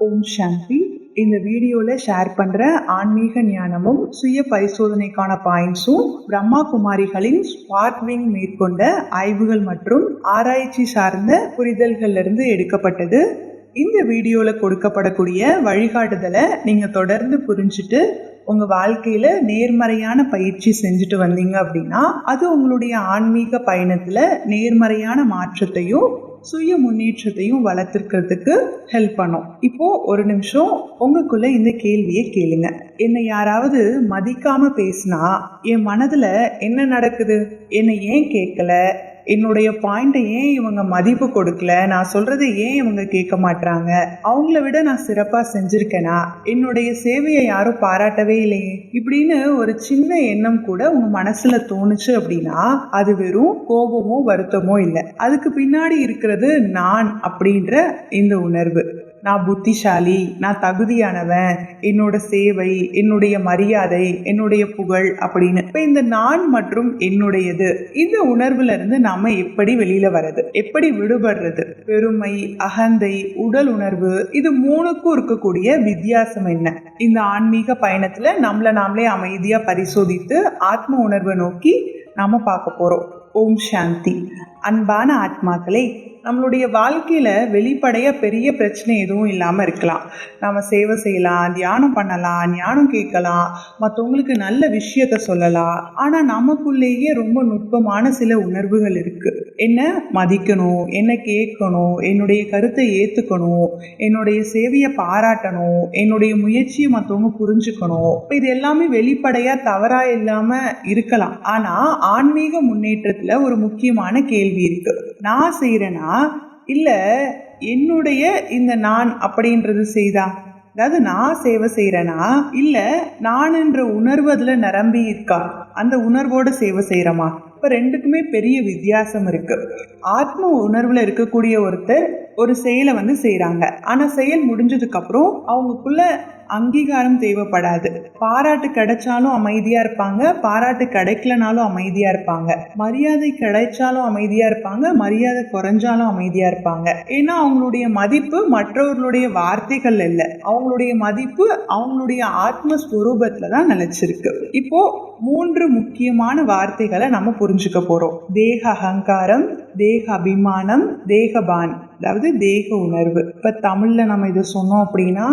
ஓம் சாந்தி. இந்த வீடியோவில் ஷேர் பண்ணுற ஆன்மீக ஞானமும் சுய பரிசோதனைக்கான பாயிண்ட்ஸும் பிரம்மா குமாரிகளின் ஸ்பார்க்விங் மேற்கொண்ட ஆய்வுகள் மற்றும் ஆராய்ச்சி சார்ந்த புரிதல்களிலிருந்து எடுக்கப்பட்டது. இந்த வீடியோவில் கொடுக்கப்படக்கூடிய வழிகாட்டுதலை நீங்கள் தொடர்ந்து புரிஞ்சுட்டு உங்கள் வாழ்க்கையில் நேர்மறையான பயிற்சி செஞ்சுட்டு வந்தீங்க அப்படின்னா அது உங்களுடைய ஆன்மீக பயணத்தில் நேர்மறையான மாற்றத்தையும் சுய முன்னேற்றத்தையும் வளர்த்துக்கிறதுக்கு ஹெல்ப் பண்ணும். இப்போ ஒரு நிமிஷம் உங்களுக்குள்ள இந்த கேள்வியை கேளுங்க. என்னை யாராவது மதிக்காம பேசினா என் மனதுல என்ன நடக்குது? என்னை ஏன் கேட்கல? என்னுடைய பாயிண்ட்டை ஏன் இவங்க மதிப்பு கொடுக்கல? நான் சொல்றதை ஏன் இவங்க கேட்க மாட்டாங்க? அவங்கள விட நான் சிறப்பா செஞ்சிருக்கேனா? என்னுடைய சேவையை யாரும் பாராட்டவே இல்லையே? இப்படின்னு ஒரு சின்ன எண்ணம் கூட உங்க மனசுல தோணுச்சு அப்படின்னா அது வெறும் கோபமோ வருத்தமோ இல்லை. அதுக்கு பின்னாடி இருக்கிறது நான் அப்படின்ற இந்த உணர்வு. நான் புத்திசாலி, நான் தகுதியானவன், என்னோட சேவை, என்னுடைய மரியாதை, என்னுடைய புகழ் அப்படின்னு. இப்ப இந்த நான் மற்றும் என்னுடையது, இந்த உணர்வுல இருந்து நாம எப்படி வெளியில வர்றது, எப்படி விடுபடுறது? பெருமை, அகந்தை, உடல் உணர்வு, இது மூணுக்கும் இருக்கக்கூடிய வித்தியாசம் என்ன? இந்த ஆன்மீக பயணத்துல நம்மள நாமளே அமைதியா பரிசோதித்து ஆத்ம உணர்வை நோக்கி நாம பார்க்க போறோம். ஓம் சாந்தி. அன்பான ஆத்மாக்களே, நம்மளுடைய வாழ்க்கையில வெளிப்படையா பெரிய பிரச்சனை எதுவும் இல்லாம இருக்கலாம். நாம சேவை செய்யலாம், தியானம் பண்ணலாம், ஞானம் கேட்கலாம், மற்றவங்களுக்கு நல்ல விஷயத்த சொல்லலாம். ஆனா நமக்குள்ளேயே ரொம்ப நுட்பமான சில உணர்வுகள் இருக்கு. என்ன மதிக்கணும், என்ன கேட்கணும், என்னுடைய கருத்தை ஏத்துக்கணும், என்னுடைய சேவையை பாராட்டணும், என்னுடைய முயற்சியை மற்றவங்க புரிஞ்சுக்கணும். இது எல்லாமே வெளிப்படையா தவறா இல்லாம இருக்கலாம். ஆனா ஆன்மீக முன்னேற்றத்துல ஒரு முக்கியமான கேள்வி இருக்கு. நான் செய்யறேனா இல்ல என்னுடைய இந்த நான் அப்படின்றது செய்தா? அதாவது நான் சேவை செய்யறேனா இல்ல நான் என்ற உணர்வு அதுல நிரம்பி இருக்கா? அந்த உணர்வோட சேவை செய்யறோமா? இப்ப ரெண்டுக்குமே பெரிய வித்தியாசம் இருக்கு. ஆத்ம உணர்வுல இருக்கக்கூடிய ஒருத்தர் ஒரு செயலை செய்யறாங்க. ஆனா செயல் முடிஞ்சதுக்கு அப்புறம் அவங்களுக்குள்ள அங்கீகாரம் தேவைப்படாது. பாராட்டு கிடைச்சாலும் அமைதியா இருப்பாங்க, பாராட்டு கிடைக்கலனாலும் அமைதியா இருப்பாங்க, மரியாதை கிடைச்சாலும் அமைதியா இருப்பாங்க, மரியாதை குறைஞ்சாலும் அமைதியா இருப்பாங்க. ஏன்னா அவங்களுடைய மதிப்பு மற்றவர்களுடைய வார்த்தைகள் இல்லை, அவங்களுடைய மதிப்பு அவங்களுடைய ஆத்மஸ்வரூபத்துல தான் நிலைச்சிருக்கு. இப்போ 3 முக்கியமான வார்த்தைகளை நம்ம புரிஞ்சுக்க போறோம். தேக அகங்காரம், தேக அபிமானம், தேகபான், அதாவது தேக உணர்வு. இப்ப தமிழ்ல நம்ம இதை சொன்னோம் அப்படின்னா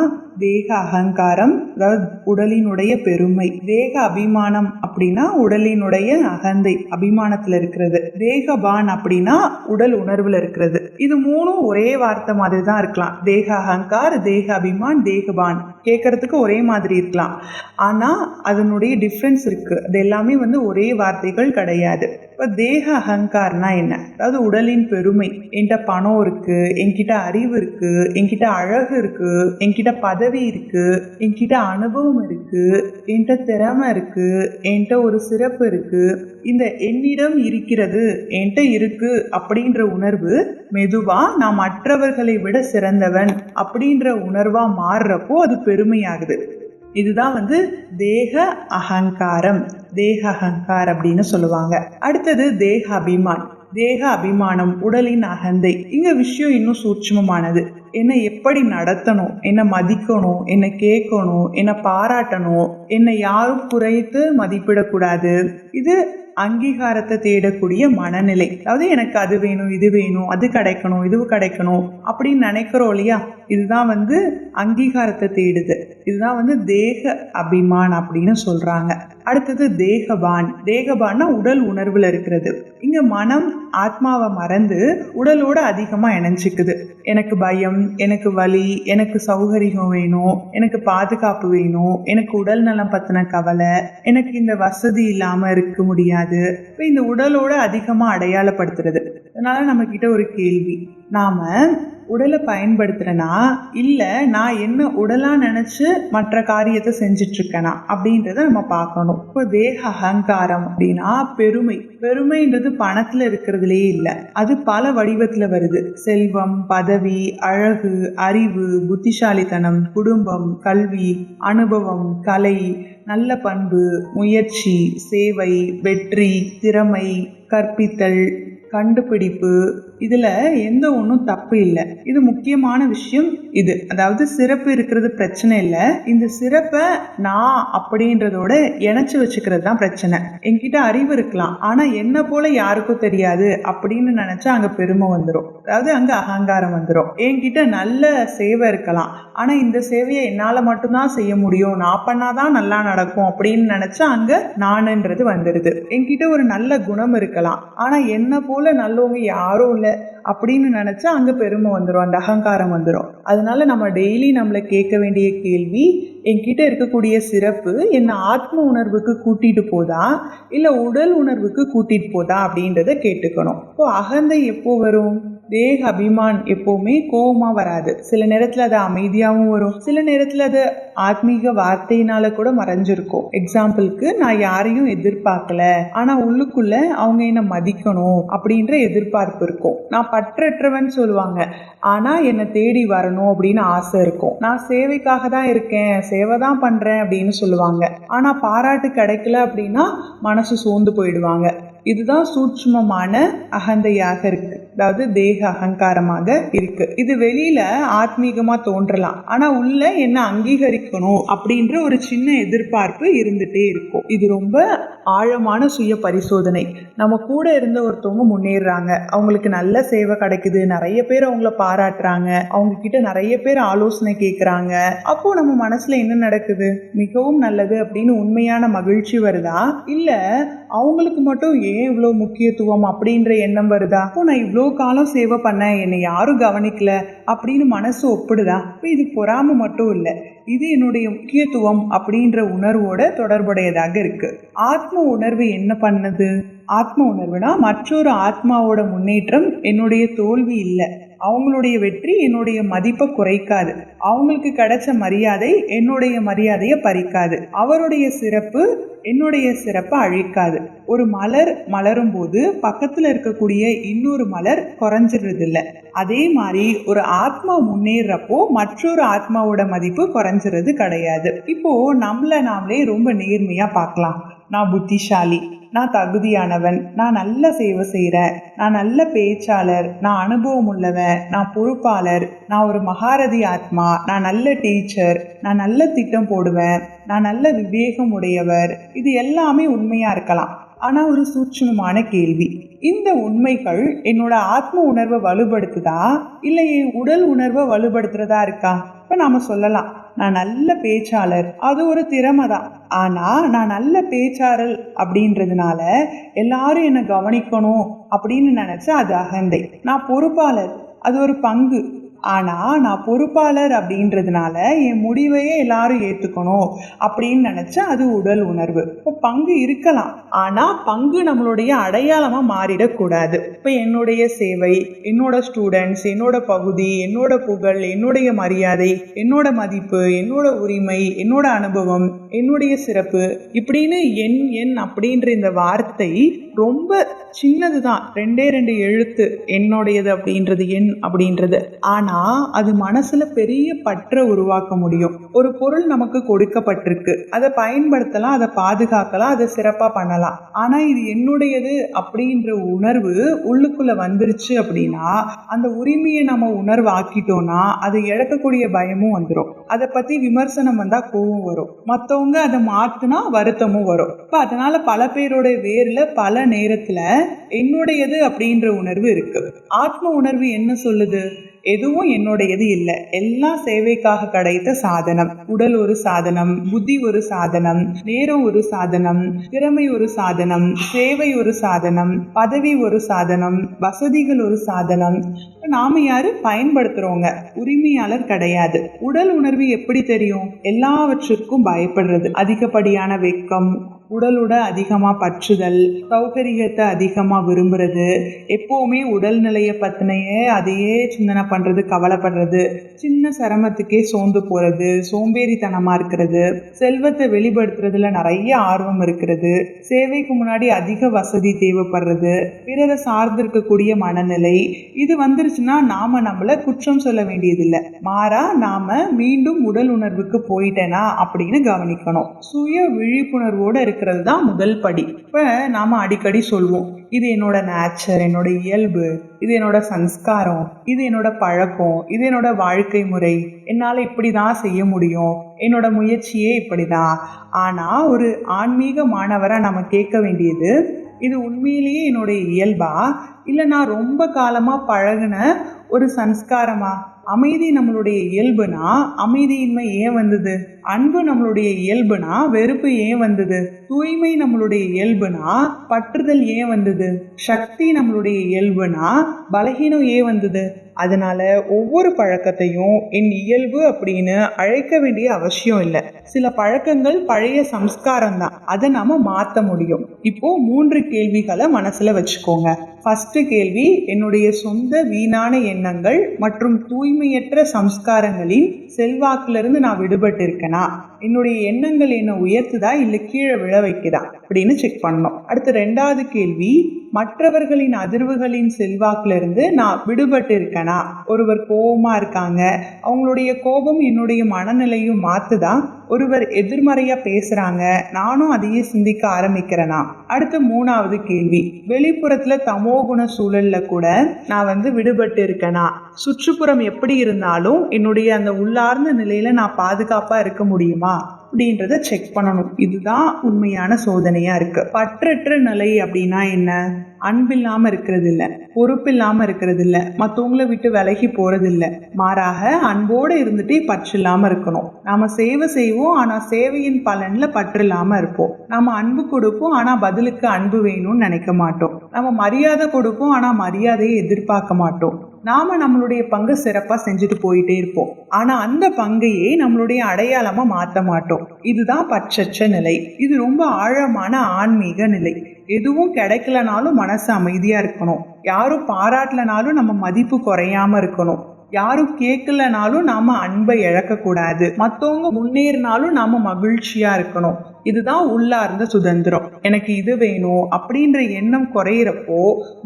தேக அகங்காரம், அதாவது உடலினுடைய பெருமை. தேக அபிமானம் அப்படின்னா உடலினுடைய அகந்தை, அபிமானத்துல இருக்கிறது. தேகபான் அப்படின்னா உடல் உணர்வுல இருக்கிறது. இது மூணும் ஒரே வார்த்தை மாதிரி தான் இருக்கலாம். தேக அகங்கார், தேக அபிமான், தேகபான் கேட்கறதுக்கு ஒரே மாதிரி இருக்கலாம். ஆனா அதனுடைய டிஃப்ரென்ஸ் இருக்கு. அது எல்லாமே ஒரே வார்த்தைகள் கிடையாது. இப்ப தேக அகங்கார்னா என்ன? அதாவது உடலின் பெருமை. என்கிட்ட பணம் இருக்கு, என்கிட்ட அறிவு இருக்கு, என்கிட்ட அழகு இருக்கு, என்கிட்ட பதவி இருக்கு, என்கிட்ட அனுபவம் இருக்கு, என்கிட்ட திறமை இருக்கு, என்கிட்ட ஒரு சிறப்பு இருக்கு, இந்த என்னிடம் இருக்கிறது, என்கிட்ட இருக்கு அப்படின்ற உணர்வு மெதுவா நான் மற்றவர்களை விட சிறந்தவன் அப்படின்ற உணர்வா மாறுறப்போ அது பெருமையாகுது. இதுதான் தேக அகங்காரம், தேக அகங்கார் அப்படின்னு சொல்லுவாங்க. அடுத்தது தேக அபிமான். தேக அபிமானம் உடலின் அகந்தை. இங்க விஷயம் இன்னும் சூட்சுமமானது. என்னை எப்படி நடத்தணும், என்னை மதிக்கணும், என்னை கேட்கணும், என்னை பாராட்டணும், என்னை யாரும் குறைத்து மதிப்பிடக்கூடாது. இது அங்கீகாரத்தை தேடக்கூடிய மனநிலை. அதாவது எனக்கு அது வேணும், இது வேணும், அது கிடைக்கணும், இது கிடைக்கணும் அப்படின்னு நினைக்கிறோம் இல்லையா? இதுதான் அங்கீகாரத்தை தேடுது. இதுதான் தேக அபிமான் அப்படின்னு சொல்றாங்க. அடுத்தது தேகபான். தேகபான்னா உடல் உணர்வுல இருக்கிறது. இங்க மனம் ஆத்மாவை மறந்து உடலோட அதிகமா இணைஞ்சிக்குது. எனக்கு பயம், எனக்கு வலி, எனக்கு சௌகரியம் வேணும், எனக்கு பாதுகாப்பு வேணும், எனக்கு உடல் நலம் பத்தின கவலை, எனக்கு இந்த வசதி இல்லாம இருக்க முடியாது. இந்த உடலோட அதிகமா அடையாளப்படுத்துறது. அதனால நம்ம கிட்ட ஒரு கேள்வி, நாம உடலை பயன்படுத்துறேனா இல்ல நான் என்ன உடலா நினைச்சு மற்ற காரியத்தை செஞ்சிட்டு இருக்கேனா அப்படின்றத நம்ம பார்க்கணும். இப்போ தேக அகங்காரம் அப்படின்னா பெருமை. பெருமைன்றது பணத்துல இருக்கிறதுலயே இல்லை, அது பல வடிவத்துல வருது. செல்வம், பதவி, அழகு, அறிவு, புத்திசாலித்தனம், குடும்பம், கல்வி, அனுபவம், கலை, நல்ல பண்பு, முயற்சி, சேவை, வெற்றி, திறமை, கற்பித்தல், கண்டுபிடிப்பு, இதுல எந்த ஒன்றும் தப்பு இல்லை. இது முக்கியமான விஷயம். இது அதாவது சிறப்பு இருக்கிறது பிரச்சனை இல்லை. இந்த சிறப்பை நான் அப்படின்றதோட இணைச்சு வச்சுக்கிறது தான் பிரச்சனை. என்கிட்ட அறிவு இருக்கலாம், ஆனா என்ன போல யாருக்கும் தெரியாது அப்படின்னு நினைச்சா அங்க பெருமை வந்துடும். அதாவது அங்க அகங்காரம் வந்துடும். என்கிட்ட நல்ல சேவை இருக்கலாம், ஆனா இந்த சேவையை என்னால மட்டும்தான் செய்ய முடியும், நான் பண்ணாதான் நல்லா நடக்கும் அப்படின்னு நினைச்சா அங்க நானுன்றது வந்துடுது. என்கிட்ட ஒரு நல்ல குணம் இருக்கலாம், ஆனா என்ன போல நல்லவங்க யாரும் இல்லை அப்படின்னு நினைச்சா அங்க பெருமை வந்துடும், அந்த அகங்காரம் வந்துடும். அதனால நம்ம டெய்லி நம்மளை கேட்க வேண்டிய கேள்வி, என்கிட்ட இருக்கக்கூடிய சிறப்பு என்ன ஆத்ம உணர்வுக்கு கூட்டிட்டு போதா இல்ல உடல் உணர்வுக்கு கூட்டிட்டு போதா அப்படின்றத கேட்டுக்கணும். இப்போ அகந்தை எப்போ வரும்? தேக அபிமான் எப்பவுமே கோபமா வராது. சில நேரத்துல அது அமைதியாகவும் வரும், சில நேரத்துல அது ஆத்மீக வார்த்தையினால கூட மறைஞ்சிருக்கும். எக்ஸாம்பிளுக்கு, நான் யாரையும் எதிர்பார்க்கல, ஆனா உள்ளுக்குள்ள அவங்க என்ன மதிக்கணும் அப்படின்ற எதிர்பார்ப்பு இருக்கும். நான் பற்றற்றவன் சொல்லுவாங்க, ஆனா என்னை தேடி வரணும் அப்படின்னு ஆசை இருக்கும். நான் சேவைக்காக தான் இருக்கேன், சேவை தான் பண்றேன் அப்படின்னு சொல்லுவாங்க. ஆனா பாராட்டு கிடைக்கல அப்படின்னா மனசு சோர்ந்து போயிடுவாங்க. இதுதான் சூட்சுமமான அகந்தையாக இருக்கு, அதாவது தேக அகங்காரமாக இருக்கு. இது வெளியில ஆத்மீகமா தோன்றலாம், ஆனா உள்ள என்ன அங்கீகரிக்கணும் அப்படின்ற ஒரு சின்ன எதிர்பார்ப்பு இருந்துட்டே இருக்கும். இது ரொம்ப ஆழமான சுய பரிசோதனை. நம்ம கூட இருந்த ஒருத்தவங்க முன்னேறாங்க, அவங்களுக்கு நல்ல சேவை கிடைக்குது, நிறைய பேர் அவங்கள பாராட்டுறாங்க, அவங்க கிட்ட நிறைய பேர் ஆலோசனை கேட்கறாங்க. அப்போ நம்ம மனசுல என்ன நடக்குது? மிகவும் நல்லது அப்படின்னு உண்மையான மகிழ்ச்சி வருதா, இல்ல அவங்களுக்கு மட்டும் ஏன் இவ்வளவு முக்கியத்துவம் அப்படின்ற எண்ணம் வருதா? நான் இவ்வளவு காலம் சேவை பண்ண, என்னை யாரும் கவனிக்கல அப்படின்னு மனசு ஒப்பிடுதா? இது பொறாமை மட்டும் இல்ல, இது என்னுடைய முக்கியத்துவம் அப்படின்ற உணர்வோட தொடர்புடையதாக இருக்கு. ஆத்ம உணர்வு என்ன பண்ணுது? ஆத்ம உணர்வுனா மற்றொரு ஆத்மாவோட முன்னேற்றம் என்னுடைய தோல்வி இல்லை, அவங்களுடைய வெற்றி என்னுடைய மதிப்பை குறைக்காது, அவங்களுக்கு கிடைச்ச மரியாதை என்னுடைய மரியாதையை பறிக்காது, அவருடைய சிறப்பு என்னுடைய சிறப்பை அழிக்காது. ஒரு மலர் மலரும் போது பக்கத்துல இருக்கக்கூடிய இன்னொரு மலர் குறைஞ்சிடுறது இல்லை. அதே மாதிரி ஒரு ஆத்மா முன்னேறப்போ மற்றொரு ஆத்மாவோட மதிப்பு குறைஞ்சிறது கிடையாது. இப்போ நாமளே ரொம்ப நேர்மையா பார்க்கலாம். நான் புத்திசாலி, நான் தகுதியானவன், நான் நல்ல சேவை செய்கிறேன், நான் நல்ல பேச்சாளர், நான் அனுபவம் உள்ளவன், நான் பொறுப்பாளர், நான் ஒரு மகாரதி ஆத்மா, நான் நல்ல டீச்சர், நான் நல்ல திட்டம் போடுவேன், நான் நல்ல விவேகம் உடையவர். இது எல்லாமே உண்மையா இருக்கலாம். ஆனா ஒரு சூட்சுமமான கேள்வி, இந்த உண்மைகள் என்னோட ஆத்ம உணர்வை வலுப்படுத்துதா இல்லை என் உடல் உணர்வை வலுப்படுத்துறதா இருக்கா? இப்ப நாம சொல்லலாம், நான் நல்ல பேச்சாளர், அது ஒரு திறமை தான், ஆனா நான் நல்ல பேச்சாளர் அப்படின்றதுனால எல்லாரும் என்னை கவனிக்கணும் அப்படின்னு நினைச்சா அது அகந்தை. நான் பொறுப்பாளர், அது ஒரு பங்கு, ஆனா நான் பொறுப்பாளர் அப்படின்றதுனால என் முடிவையே எல்லாரும் ஏத்துக்கணும் அப்படின்னு நினைச்சா அது உடல் உணர்வு. இப்போ பங்கு இருக்கலாம், ஆனா பங்கு நம்மளுடைய அடையாளமா மாறிடக்கூடாது. இப்ப என்னுடைய சேவை, என்னோட ஸ்டூடெண்ட்ஸ், என்னோட பகுதி, என்னோட புகழ், என்னுடைய மரியாதை, என்னோட மதிப்பு, என்னோட உரிமை, என்னோட அனுபவம், என்னுடைய சிறப்பு இப்படின்னு என் அப்படின்ற இந்த வார்த்தை ரொம்ப சின்னதுதான், 2 எழுத்து, என்னுடையது அப்படின்றது, என் அப்படின்றது. ஆனா அது மனசுல பெரிய பற்ற உருவாக்க முடியும். ஒரு பொருள் நமக்கு கொடுக்கப்பட்டிருக்கு, அதை பயன்படுத்தலாம், அதை பாதுகாக்கலாம், அதை சிறப்பா பண்ணலாம். ஆனா இது என்னுடையது அப்படின்ற உணர்வு உள்ளுக்குள்ள வந்துருச்சு அப்படின்னா, அந்த உரிமையை நம்ம உணர்வு ஆக்கிட்டோம்னா அதை இழக்கக்கூடிய பயமும் வந்துடும். அதை பத்தி விமர்சனம் வந்தா கோபம் வரும், மற்றவங்க அதை மாத்துனா வருத்தமும் வரும். இப்ப அதனால பல பேரோட வேர்ல பல நேரத்துல என்னுடையது அப்படின்ற உணர்வு இருக்கு. ஆத்ம உணர்வு என்ன சொல்லுது? எதுவும் என்னுடையது இல்லை, எல்லாம் சேவைக்காக கிடைத்த சாதனம். உடல் ஒரு சாதனம், புத்தி ஒரு சாதனம், நேரம் ஒரு சாதனம், திறமை ஒரு சாதனம், சேவை ஒரு சாதனம், பதவி ஒரு சாதனம், வசதிகள் ஒரு சாதனம். நாம யாரு? பயன்படுத்துறோங்க, உரிமையாளர் கிடையாது. உடல் உணர்வு எப்படி தெரியும்? எல்லாவற்றுக்கும் பயப்படுறது, அதிகப்படியான வெக்கம், உடலோட அதிகமா பற்றுதல், சௌகரியத்தை அதிகமா விரும்புறது, எப்பவுமே உடல்நிலைய பத்தினையே அதையே சிந்தனை பண்றது, கவலைப்படுறது, சின்ன சிரமத்துக்கே சோர்ந்து போறது, சோம்பேறித்தனமா இருக்கிறது, செல்வத்தை வெளிப்படுத்துறதுல நிறைய ஆர்வம் இருக்கிறது, சேவைக்கு முன்னாடி அதிக வசதி தேவைப்படுறது, பிறரை சார்ந்து இருக்கக்கூடிய மனநிலை. இது வந்துருச்சுன்னா நாம நம்மள குற்றம் சொல்ல வேண்டியதில்லை, மாறா நாம மீண்டும் உடல் உணர்வுக்கு போயிட்டேனா அப்படின்னு கவனிக்கணும். சுய விழிப்புணர்வோட இருக்கிறது தான் முதல் படி. இப்ப நாம அடிக்கடி சொல்வோம், இது என்னோட நேச்சர், என்னோட இயல்பு, இது என்னோட சம்ஸ்காரம், இது என்னோட பழக்கம், இது என்னோட வாழ்க்கை முறை, என்னால இப்படிதான் செய்ய முடியும், என்னோட முயற்சியே இப்படிதான். ஆனா ஒரு ஆன்மீக மாணவரா நம்ம கேட்க வேண்டியது, இது உண்மையிலேயே என்னுடைய இயல்பா, இல்ல நான் ரொம்ப காலமா பழகுன ஒரு சன்ஸ்காரமா? அமைதி நம்மளுடைய இயல்புனா அமைதியின்மை ஏன் வந்தது? அன்பு நம்மளுடைய இயல்புனா வெறுப்பு ஏன் வந்தது? தூய்மை நம்மளுடைய இயல்புனா பற்றுதல் ஏன் வந்தது? சக்தி நம்மளுடைய இயல்புனா பலகீனம் ஏன் வந்தது? அதனால ஒவ்வொரு பழக்கத்தையும் என் இயல்பு அப்படின்னு அழைக்க வேண்டிய அவசியம் இல்லை. சில பழக்கங்கள் பழைய சம்ஸ்காரம் தான், அதை நாம மாத்த முடியும். இப்போ 3 கேள்விகளை மனசுல வச்சுக்கோங்க. ஃபர்ஸ்ட் கேள்வி, என்னுடைய சொந்த வீணான எண்ணங்கள் மற்றும் தூய்மையற்ற சம்ஸ்காரங்களின் செல்வாக்குல நான் விடுபட்டு இருக்கேனா? என்னுடைய எண்ணங்கள் என்ன உயர்த்துதா இல்ல கீழே விழ வைக்குதா அப்படின்னு செக் பண்ணணும். அடுத்து 2வது கேள்வி, மற்றவர்களின் அதிர்வுகளின் செல்வாக்குல இருந்து நான் விடுபட்டு இருக்கேனா? ஒருவர் கோபமா இருக்காங்க, அவங்களுடைய கோபம் என்னுடைய மனநிலையும் மாத்துதா? ஒருவர் எதிர்மறையா பேசுறாங்க, நானும் அதையே சிந்திக்க ஆரம்பிக்கிறேனா? அடுத்து 3வது கேள்வி, வெளிப்புறத்துல தமோகுண சூழல்ல கூட நான் விடுபட்டு இருக்கேனா? சுற்றுப்புறம் எப்படி இருந்தாலும் என்னுடைய அந்த உள்ளார்ந்த நிலையில நான் பாதுகாப்பா இருக்க முடியுமா அப்படின்றத செக் பண்ணணும். இதுதான் உண்மையான சோதனையா இருக்கு. பற்றற்ற நிலை அப்படின்னா என்ன? அன்பில்லாம இருக்கிறது இல்ல, பொறுப்பு இல்லாம இருக்கிறது இல்ல, மத்தவங்களை விட்டு விலகி போறது இல்ல. மாறாக அன்போடு இருந்துட்டு பற்று இல்லாம இருக்கணும். நாம சேவை செய்வோம், ஆனா சேவையின் பலன்ல பற்று இல்லாம இருப்போம். நாம அன்பு கொடுப்போம், ஆனா பதிலுக்கு அன்பு வேணும்னு நினைக்க மாட்டோம். நம்ம மரியாதை கொடுப்போம், ஆனா மரியாதையை எதிர்பார்க்க மாட்டோம். நாம நம்மளுடைய பங்கு சிறப்பா செஞ்சுட்டு போயிட்டே இருப்போம், ஆனா அந்த பங்கையே நம்மளுடைய அடையாளமா மாத்த மாட்டோம். இதுதான் பற்றற்ற நிலை. இது ரொம்ப ஆழமான ஆன்மீக நிலை. எதுவும் கிடைக்கலனாலும் மனசு அமைதியா இருக்கணும். யாரும் பாராட்டலனாலும் நம்ம மதிப்பு குறையாம இருக்கணும். யாரும் கேட்கலனாலும் நாம அன்பை இழக்க கூடாது. மத்தவங்க முன்னேறினாலும் நாம மகிழ்ச்சியா இருக்கணும். இதுதான் உள்ளார்ந்த சுதந்திரம். எனக்கு இது வேணும் அப்படின்ற எண்ணம் குறையிறப்போ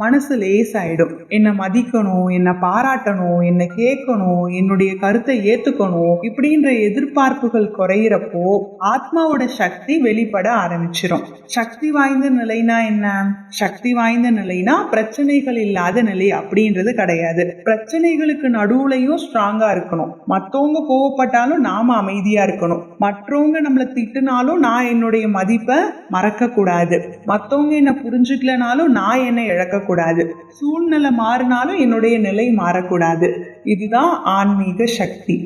மனசு லேசாயிடும். என்னை மதிக்கணும், என்னை பாராட்டணும், என்னை கேட்கணும், என்னுடைய கருத்தை ஏத்துக்கணும் இப்படின்ற எதிர்பார்ப்புகள் குறையிறப்போ ஆத்மாவோட சக்தி வெளிப்பட ஆரம்பிச்சிடும். சக்தி வாய்ந்த நிலைனா என்ன? சக்தி வாய்ந்த நிலைனா பிரச்சனைகள் இல்லாத நிலை அப்படின்றது கிடையாது. பிரச்சனைகளுக்கு நடுவுலையும் ஸ்ட்ராங்கா இருக்கணும். மற்றவங்க கோவப்பட்டாலும் நாம அமைதியா இருக்கணும். மற்றவங்க நம்மளை திட்டுனாலும் நான் என்னுடைய மதிப்பை மறக்க கூடாது. மற்றவங்க என்ன புரிஞ்சுக்கலனாலும் நான் என்னை இழக்க கூடாது. சூழ்நிலை மாறினாலும் என்னுடைய நிலை மாறக்கூடாது. இதுதான் ஆன்மீக சக்தி.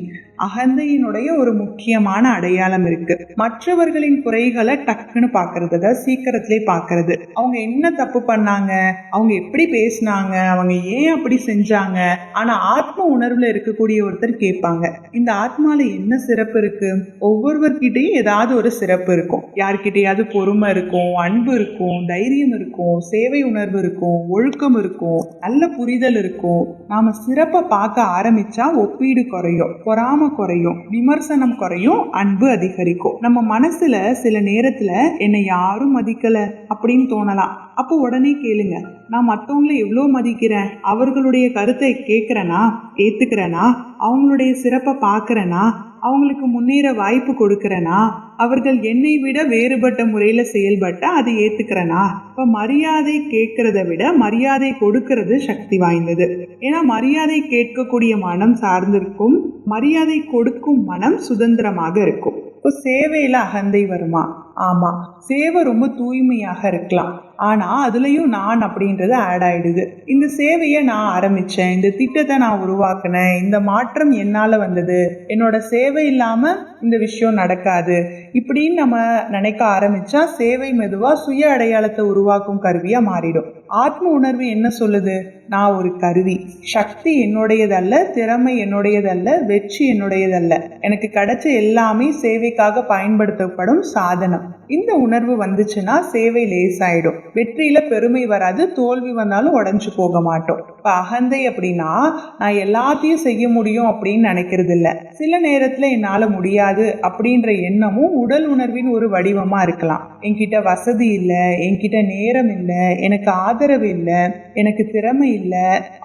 அகந்தையினுடைய ஒரு முக்கியமான அடையாளம் இருக்கு. மற்றவர்களின் குறைகளை டக்குன்னு பாக்குறது, அதாவது சீக்கிரத்திலே பாக்குறது. அவங்க என்ன தப்பு பண்ணாங்க, அவங்க எப்படி பேசினாங்க, அவங்க ஏன் அப்படி செஞ்சாங்க. ஆனா ஆத்ம உணர்வுல இருக்கக்கூடிய ஒருத்தர் கேட்பாங்க, இந்த ஆத்மால என்ன சிறப்பு இருக்கு? ஒவ்வொருவர்கிட்டையும் ஏதாவது ஒரு சிறப்பு இருக்கும். யார்கிட்டயாவது பொறுமை இருக்கும், அன்பு இருக்கும், தைரியம் இருக்கும், சேவை உணர்வு இருக்கும், ஒழுக்கம் இருக்கும், நல்ல புரிதல் இருக்கும். நாம சிறப்பை பார்க்க ஆரம்பிச்சா ஒப்பீடு குறையும், பொறாம குறையும், விமர்சனம் குறையும், அன்பு அதிகரிக்கும். நம்ம மனசுல சில நேரத்துல என்னை யாரும் மதிக்கல அப்படின்னு தோணலாம். அப்போ உடனே கேளுங்க, நான் மற்றவங்களை எவ்வளோ மதிக்கிறேன், அவர்களுடைய கருத்தை கேட்கிறேனா, ஏத்துக்கிறேனா, அவங்களுடைய சிறப்பை பார்க்கறேனா, அவங்களுக்கு முன்னேற வாய்ப்பு கொடுக்கறேனா, அவர்கள் என்னை விட வேறுபட்ட முறையில செயல்பட்டா அதை ஏத்துக்கிறேனா? இப்ப மரியாதை கேட்கறத விட மரியாதை கொடுக்கறது சக்தி வாய்ந்தது. ஏன்னா மரியாதை கேட்கக்கூடிய மனம் சார்ந்திருக்கும், மரியாதை கொடுக்கும் மனம் சுதந்திரமாக இருக்கும். இப்போ சேவையில அகந்தை வருமா? ஆமா, சேவை ரொம்ப தூய்மையாக இருக்கலாம், ஆனா அதுலயும் நான் அப்படின்றது ஆட் ஆயிடுது. இந்த சேவையை நான் ஆரம்பிச்சேன், இந்த திட்டத்தை நான் உருவாக்குனேன், இந்த மாற்றம் என்னால வந்தது, என்னோட சேவை இல்லாம இந்த விஷயம் நடக்காது இப்படின்னு நம்ம நினைக்க ஆரம்பிச்சா சேவை மெதுவா சுய அடையாளத்தை உருவாக்கும் கருவியா மாறிடும். ஆத்ம உணர்வு என்ன சொல்லுது? நான் ஒரு கருவி, சக்தி என்னுடையதல்ல, திறமை என்னுடையதல்ல, வெற்றி என்னுடையதல்ல, எனக்கு கிடைச்ச எல்லாமே சேவைக்காக பயன்படுத்தப்படும் சாதனம். இந்த உணர்வு வந்துச்சுன்னா சேவை லேசாயிடும். வெற்றியில பெருமை வராது, தோல்வி வந்தாலும் உடைஞ்சு போக மாட்டோம். அப்ப அகந்தை அப்படின்னா நான் எல்லாத்தையும் செய்ய முடியும் அப்படின்னு நினைக்கிறது இல்ல. சில நேரத்துல என்னால முடியாது அப்படின்ற எண்ணமும் உடல் உணர்வின் ஒரு வடிவமா இருக்கலாம். என்கிட்ட வசதி இல்ல, என்கிட்ட நேரம் இல்ல, எனக்கு ஆதரவு இல்ல, எனக்கு திறமை இல்ல,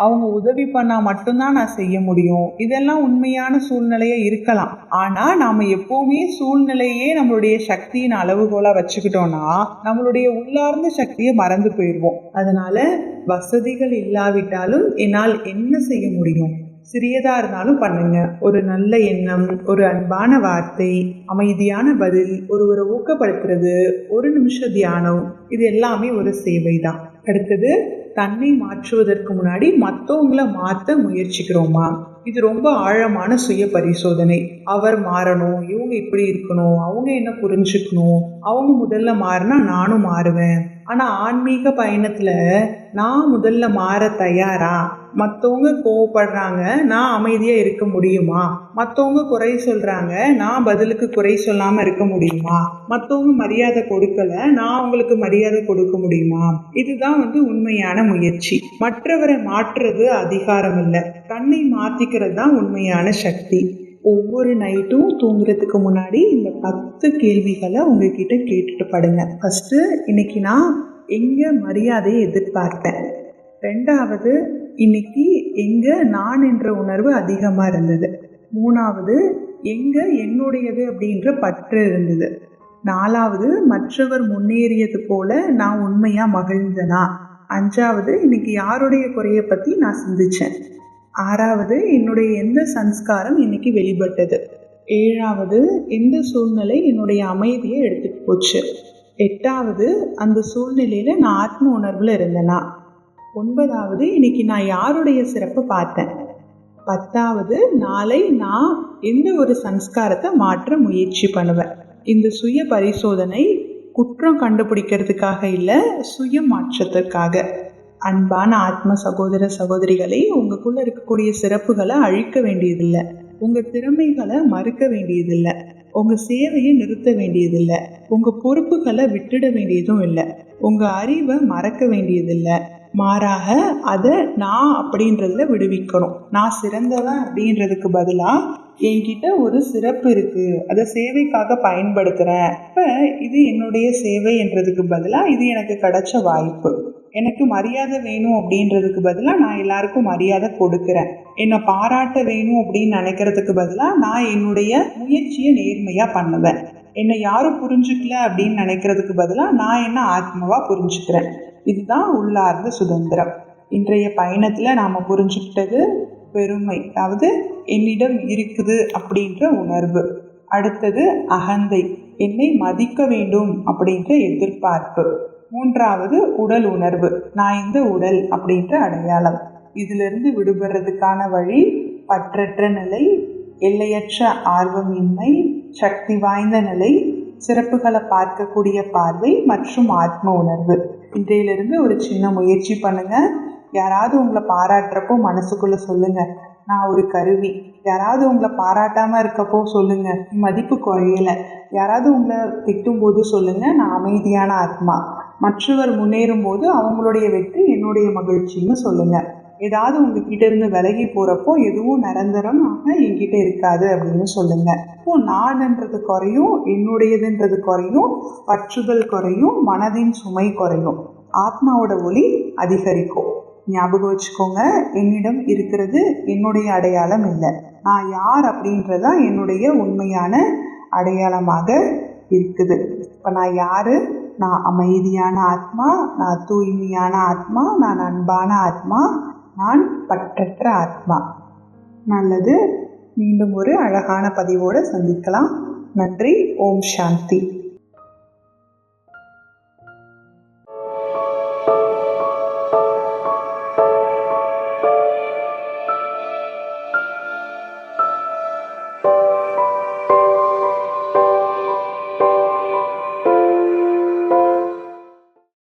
அவங்க உதவி பண்ணா மட்டும்தான் நான் செய்ய முடியும், இதெல்லாம் உண்மையான சூழ்நிலையா இருக்கலாம். ஆனா நாம எப்பவுமே சூழ்நிலையே நம்மளுடைய சக்தியின் அளவுகோலா வச்சுக்கிட்டோம்னா நம்மளுடைய உள்ளார்ந்த சக்தியை மறந்து போயிடுவோம். அதனால வசதிகள் இல்லாவிட்டாலும் என்னால் என்ன செய்ய முடியும், சிறியதா இருந்தாலும் பண்ணுங்க. ஒரு நல்ல எண்ணம், ஒரு அன்பான வார்த்தை, அமைதியான பதில், ஒருவரை ஊக்கப்படுத்துறது, ஒரு நிமிஷம் தியானம், இது எல்லாமே ஒரு சேவை தான். அடுத்தது, தன்னை மாற்றுவதற்கு முன்னாடி மற்றவங்களை மாற்ற முயற்சிக்கிறோமா? இது ரொம்ப ஆழமான சுய பரிசோதனை. அவர் மாறணும், இவங்க இப்படி இருக்கணும், அவங்க என்ன புரிஞ்சுக்கணும், அவங்க முதல்ல மாறினா நானும் மாறுவேன். ஆனா ஆன்மீக பயணத்துல நான் முதல்ல மாற தயாரா? மத்தவங்க கோவப்படுறாங்க, நான் அமைதியா இருக்க முடியுமா? மத்தவங்க குறை சொல்றாங்க, நான் பதிலுக்கு குறை சொல்லாம இருக்க முடியுமா? மத்தவங்க மரியாதை கொடுக்கல, நான் அவங்களுக்கு மரியாதை கொடுக்க முடியுமா? இதுதான் உண்மையான முயற்சி. மற்றவரை மாற்றுறது அதிகாரம் இல்லை, தன்னை மாத்திக்கிறது தான் உண்மையான சக்தி. ஒவ்வொரு நைட்டும் தூங்குறதுக்கு முன்னாடி இந்த 10 கேள்விகளை உங்ககிட்ட கேட்டுட்டு படுங்க. ஃபர்ஸ்ட், இன்னைக்கு நான் எங்க மரியாதையை எதிர்பார்த்தேன்? ரெண்டாவது, இன்னைக்கு எங்க நான் என்ற உணர்வு அதிகமா இருந்தது? மூணாவது, எங்க என்னுடையது அப்படின்ற பற்று இருந்தது? நாலாவது, மற்றவர் முன்னேறியது போல நான் உண்மையா மகிழ்ந்தனா? அஞ்சாவது, இன்னைக்கு யாருடைய குறைய பத்தி நான் சிந்திச்சேன்? ஆறாவது, என்னுடைய எந்த சம்ஸ்காரம் இன்னைக்கு வெளிப்பட்டது? ஏழாவது, எந்த சூழ்நிலை என்னுடைய அமைதியை எடுத்துட்டு போச்சு? எட்டாவது, அந்த சூழ்நிலையில நான் ஆத்ம உணர்வுல இருந்தேனா? ஒன்பதாவது, இன்னைக்கு நான் யாருடைய சிறப்பை பார்த்தேன்? பத்தாவது, நாளை நான் எந்த ஒரு சம்ஸ்காரத்தை மாற்ற முயற்சி பண்ணுவேன். இந்த சுய பரிசோதனை குற்றம் கண்டுபிடிக்கிறதுக்காக இல்லை, சுய மாற்றத்திற்காக. அன்பான ஆத்ம சகோதர சகோதரிகளை, உங்களுக்குள்ள இருக்கக்கூடிய சிறப்புகளை அழிக்க வேண்டியதில்லை, உங்க திறமைகளை மறுக்க வேண்டியதில்லை, உங்க சேவையை நிறுத்த வேண்டியதில்லை, உங்க பொறுப்புகளை விட்டுட வேண்டியதும் இல்லை, உங்க அறிவை மறக்க வேண்டியதில்லை. மாறாக அதை நான் அப்படின்றதுல விடுவிக்கணும். நான் சிறந்தவன் அப்படின்றதுக்கு பதிலா என்கிட்ட ஒரு சிறப்பு இருக்கு, அதை சேவைக்காக பயன்படுத்துறேன், இப்ப இது என்னுடைய சேவை என்றதுக்கு பதிலா இது எனக்கு கிடைச்ச வாய்ப்பு. எனக்கு மரியாதை வேணும் அப்படின்றதுக்கு பதிலா நான் எல்லாருக்கும் மரியாதை கொடுக்கிறேன். என்னை பாராட்ட வேணும் அப்படின்னு நினைக்கிறதுக்கு பதிலா நான் என்னுடைய முயற்சியை நேர்மையா பண்ணுவேன். என்னை யாரும் புரிஞ்சுக்கல அப்படின்னு நினைக்கிறதுக்கு பதிலா நான் என்ன ஆத்மாவா புரிஞ்சுக்கிறேன். இதுதான் உள்ளார்ந்த சுதந்திரம். இன்றைய பயணத்துல நாம புரிஞ்சுக்கிட்டது பெருமை, அதாவது என்னிடம் இருக்குது அப்படின்ற உணர்வு. அடுத்தது அகந்தை, என்னை மதிக்க வேண்டும் அப்படின்ற எதிர்பார்ப்பு. மூன்றாவது உடல் உணர்வு, நான் இந்த உடல் அப்படின்ற அடையாளம். இதிலிருந்து விடுபடுறதுக்கான வழி பற்றற்ற நிலை, எல்லையற்ற ஆர்வமின்மை, சக்தி வாய்ந்த நிலை, சிறப்புகளை பார்க்கக்கூடிய பார்வை மற்றும் ஆத்ம உணர்வு. இன்றையிலிருந்து ஒரு சின்ன முயற்சி பண்ணுங்க. யாராவது உங்களை பாராட்டுறப்போ மனசுக்குள்ள சொல்லுங்க, நான் ஒரு கருவி. யாராவது உங்களை பாராட்டாம இருக்கப்போ சொல்லுங்க, மதிப்பு குறையல. யாராவது உங்களை திட்டும் போது சொல்லுங்க, நான் அமைதியான ஆத்மா. மற்றவர் முன்னேறும் போது அவங்களுடைய வெற்றி என்னுடைய மகிழ்ச்சின்னு சொல்லுங்க. ஏதாவது உங்ககிட்ட இருந்து விலகி போறப்போ எதுவும் நிரந்தரமாக என்கிட்ட இருக்காது அப்படின்னு சொல்லுங்க. இப்போ நான்ன்றது குறையும், என்னுடையதுன்றது குறையும், பற்றுதல் குறையும், மனதின் சுமை குறையும், ஆத்மாவோட ஒளி அதிகரிக்கும். ஞாபகம் வச்சுக்கோங்க, என்னிடம் இருக்கிறது என்னுடைய அடையாளம் இல்லை, நான் யார் அப்படின்றதான் என்னுடைய உண்மையான அடையாளமாக இருக்குது. இப்போ நான் யாரு? நான் அமைதியான ஆத்மா, நான் தூய்மையான ஆத்மா, நான் அன்பான ஆத்மா, நான் பற்றற்ற ஆத்மா. நல்லது. மீண்டும் ஒரு அழகான பதிவோடு சந்திக்கலாம். நன்றி. ஓம் சாந்தி.